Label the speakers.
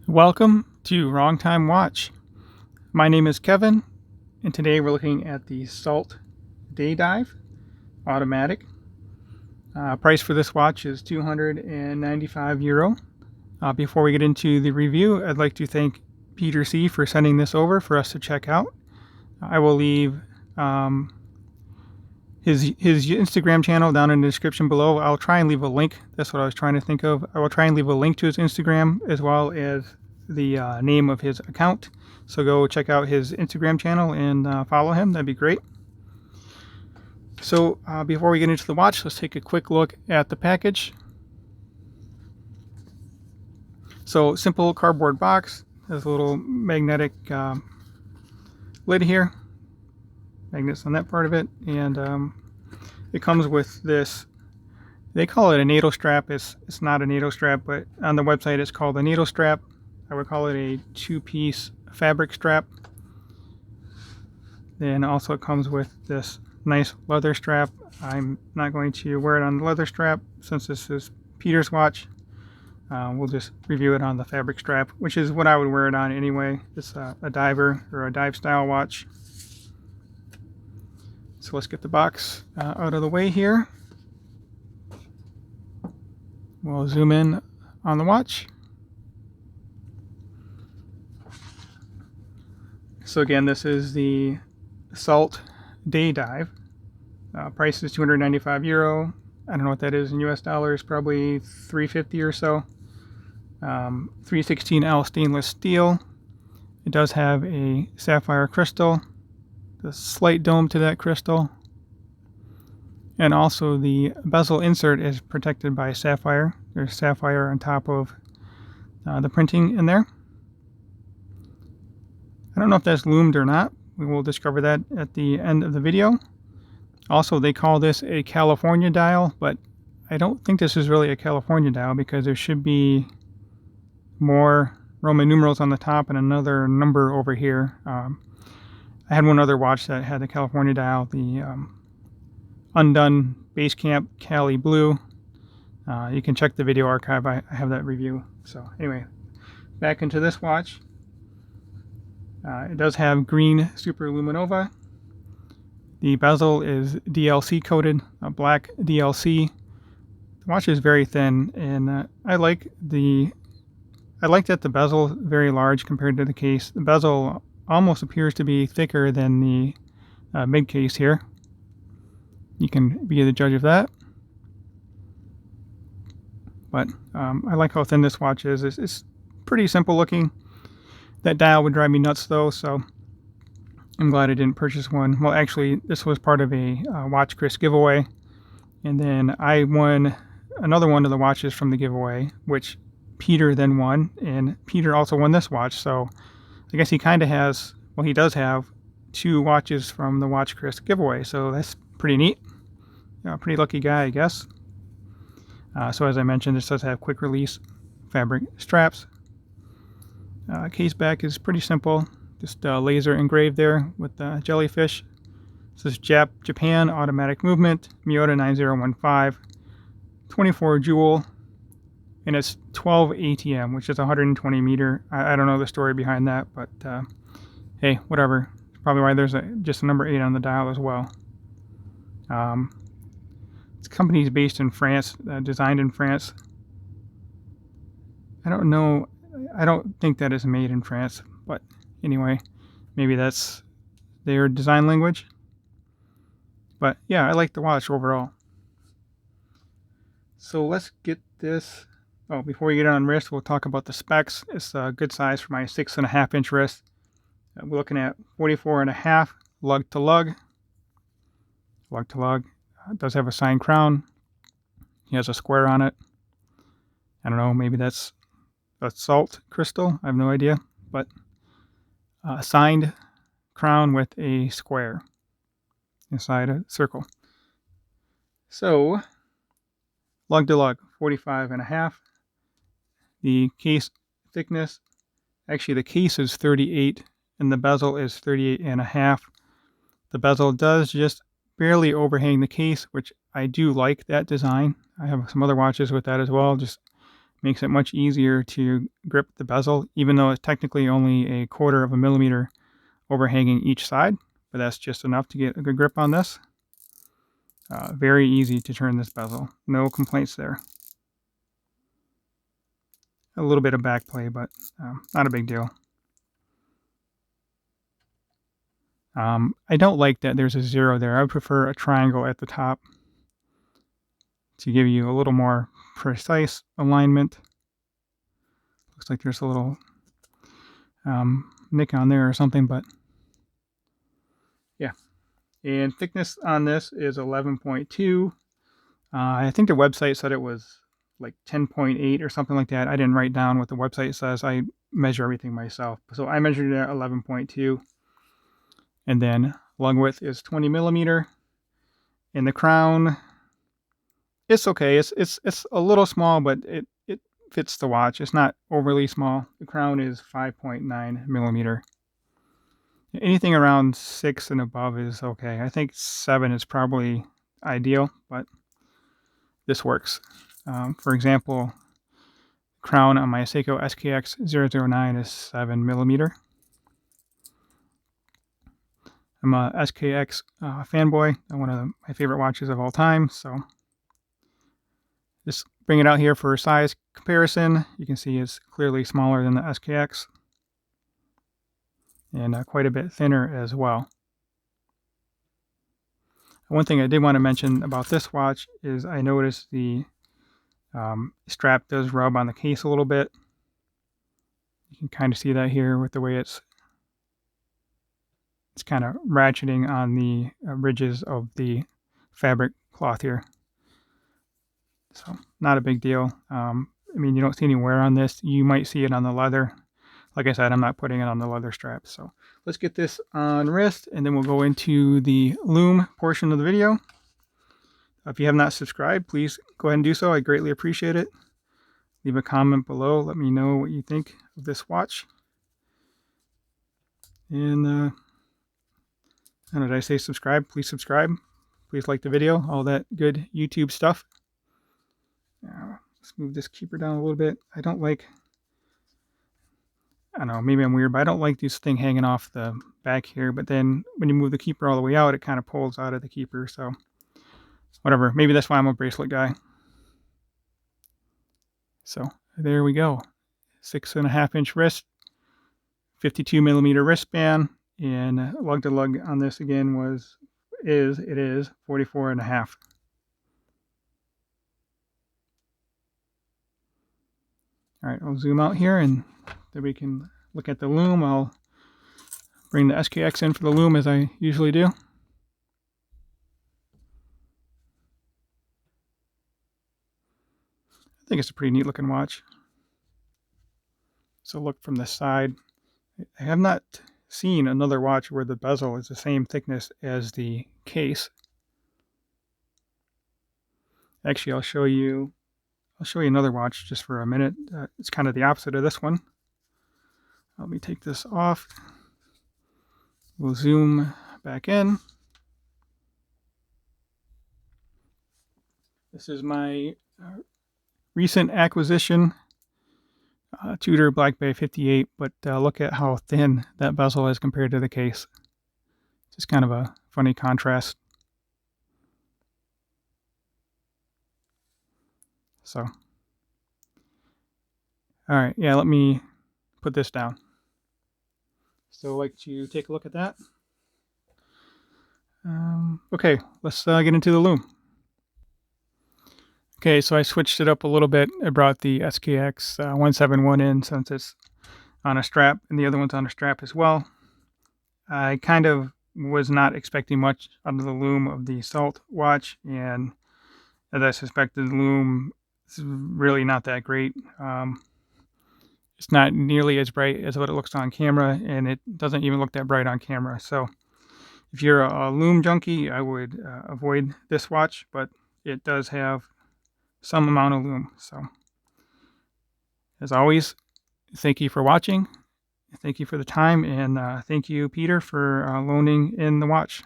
Speaker 1: Welcome to Wrong Time Watch. My name is Kevin, and today we're looking at the Salt DayDive Automatic. Price for this watch is €295. Before we get into the review, I'd like to thank Peter C. for sending this over for us to check out. I will leave his Instagram channel down in the description below. I'll try and leave a link. That's what I was trying to think of. I will try and leave a link to his Instagram as well as the name of his account. So go check out his Instagram channel and follow him. That'd be great. So before we get into the watch, let's take a quick look at the package. So simple cardboard box. Has a little magnetic lid here. Magnets on that part of it, and it comes with this, they call it a NATO strap. It's not a NATO strap, but on the website it's called a NATO strap. I would call it a two-piece fabric strap. Then also it comes with this nice leather strap. I'm not going to wear it on the leather strap since this is Peter's watch. We'll just review it on the fabric strap, which is what I would wear it on anyway. It's a diver or a dive style watch. So let's get the box out of the way here. We'll zoom in on the watch. So again, this is the Salt DayDive. Price is €295. I don't know what that is in US dollars, probably $350 or so. 316L stainless steel. It does have a sapphire crystal. The slight dome to that crystal, and also the bezel insert is protected by sapphire. There's sapphire on top of the printing in there. I don't know if that's lumed or not. We will discover that at the end of the video. Also, they call this a California dial, but I don't think this is really a California dial because there should be more Roman numerals on the top and another number over here. I had one other watch that had the California dial, the Undone Basecamp Cali Blue. You can check the video archive. I have that review. So anyway, back into this watch. It does have green Super Luminova. The bezel is DLC coated, a black DLC. The watch is very thin, and I like that the bezel is very large compared to the case. The bezel almost appears to be thicker than the mid case here. You can be the judge of that. But I like how thin this watch is. It's pretty simple looking. That dial would drive me nuts though, so I'm glad I didn't purchase one. Well, actually, this was part of a Watch Chris giveaway, and then I won another one of the watches from the giveaway, which Peter then won, and Peter also won this watch, so I guess he kind of has, well, he does have two watches from the Watch Chris giveaway, so that's pretty neat. Pretty lucky guy, I guess. So as I mentioned, this does have quick release fabric straps. Case back is pretty simple, just laser engraved there with jellyfish. This is Japan automatic movement, Miyota 9015, 24 jewel, and it's 12 ATM, which is 120 meter. I don't know the story behind that, but hey, whatever. Probably why there's just a number 8 on the dial as well. This company is based in France, designed in France. I don't know. I don't think that is made in France, but anyway, maybe that's their design language. But yeah, I like the watch overall. So let's get this. Oh, before we get on wrist, we'll talk about the specs. It's a good size for my 6.5 inch wrist. We're looking at 44.5 lug to lug. Lug to lug. It does have a signed crown. He has a square on it. I don't know, maybe that's a salt crystal. I have no idea. But a signed crown with a square inside a circle. So, lug to lug, 45.5. The case thickness, actually the case is 38 and the bezel is 38.5. The bezel does just barely overhang the case, which I do like that design. I have some other watches with that as well, just Makes it much easier to grip the bezel, even though it's technically only 1/4 of a millimeter overhanging each side, but that's just enough to get a good grip on this. Very easy to turn this bezel. No complaints there. A little bit of back play, but not a big deal. I don't like that there's a 0 there. I would prefer a triangle at the top to give you a little more precise alignment. Looks like there's a little nick on there or something, but yeah. And thickness on this is 11.2. I think the website said it was like 10.8 or something like that. I didn't write down what the website says. I measure everything myself. So I measured it at 11.2. And then lug width is 20 millimeter. And the crown, it's okay. It's a little small, but it fits the watch. It's not overly small. The crown is 5.9 millimeter. Anything around 6 and above is okay. I think 7 is probably ideal, but this works. For example, crown on my Seiko SKX 009 is 7 millimeter. I'm a SKX fanboy, one of my favorite watches of all time. So just bring it out here for size comparison. You can see it's clearly smaller than the SKX and quite a bit thinner as well. One thing I did want to mention about this watch is I noticed the strap does rub on the case a little bit. You can kind of see that here with the way it's kind of ratcheting on the ridges of the fabric cloth here. So not a big deal. I mean, you don't see any wear on this. You might see it on the leather. Like I said, I'm not putting it on the leather strap. So let's get this on wrist, and then we'll go into the Lume portion of the video. If you have not subscribed, please go ahead and do so. I greatly appreciate it. Leave a comment below. Let me know what you think of this watch. And did I say subscribe? Please subscribe. Please like the video. All that good YouTube stuff. Let's move this keeper down a little bit. I don't know, maybe I'm weird, but I don't like this thing hanging off the back here. But then when you move the keeper all the way out, it kind of pulls out of the keeper. So whatever. Maybe that's why I'm a bracelet guy. So there we go. 6.5 inch wrist, 52 millimeter wristband, and lug to lug on this again is 44.5. All right, I'll zoom out here and then we can look at the Lume. I'll bring the SKX in for the Lume as I usually do. I think it's a pretty neat looking watch. So look from the side. I have not seen another watch where the bezel is the same thickness as the case. Actually, I'll show you another watch just for a minute. It's kind of the opposite of this one. Let me take this off. We'll zoom back in. This is my recent acquisition, Tudor Black Bay 58, but look at how thin that bezel is compared to the case. Just kind of a funny contrast. So, all right, yeah, let me put this down. So I'd like to take a look at that. Okay, let's get into the Lume. Okay, so I switched it up a little bit. I brought the SKX 171 in since it's on a strap, and the other one's on a strap as well. I kind of was not expecting much out of the Lume of the Salt watch, and as I suspected, the Lume is really not that great. It's not nearly as bright as what it looks on camera, and it doesn't even look that bright on camera. So if you're a Lume junkie, I would avoid this watch, but it does have some amount of Lume. So as always, thank you for watching. Thank you for the time, and thank you, Peter, for loaning in the watch.